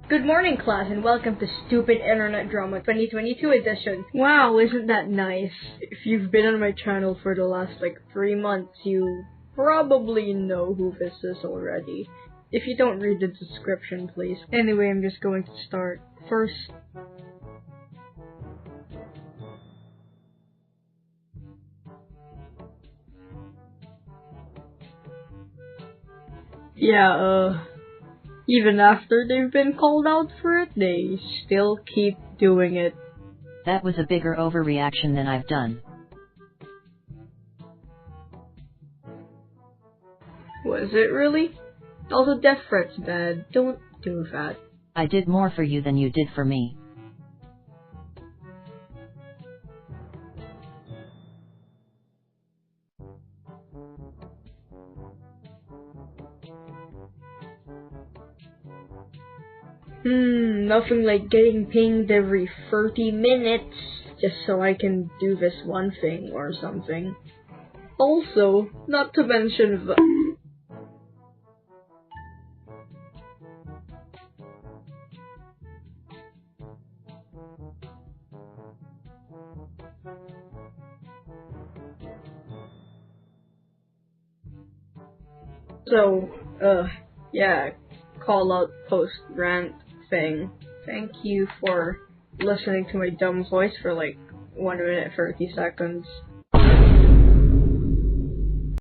Good morning, class, and welcome to Stupid Internet Drama 2022 edition. Wow, isn't that nice? If you've been on my channel for the last 3 months, you probably know who this is already. If you don't, read the description, please. Anyway, I'm just going to start. First, even after they've been called out for it, they still keep doing it. That was a bigger overreaction than I've done. Was it really? Also, death threats bad. Don't do that. I did more for you than you did for me. Nothing like getting pinged every 30 minutes just so I can do this one thing or something. Also, not to mention call out post rant thing. Thank you for listening to my dumb voice for 1 minute 30 seconds.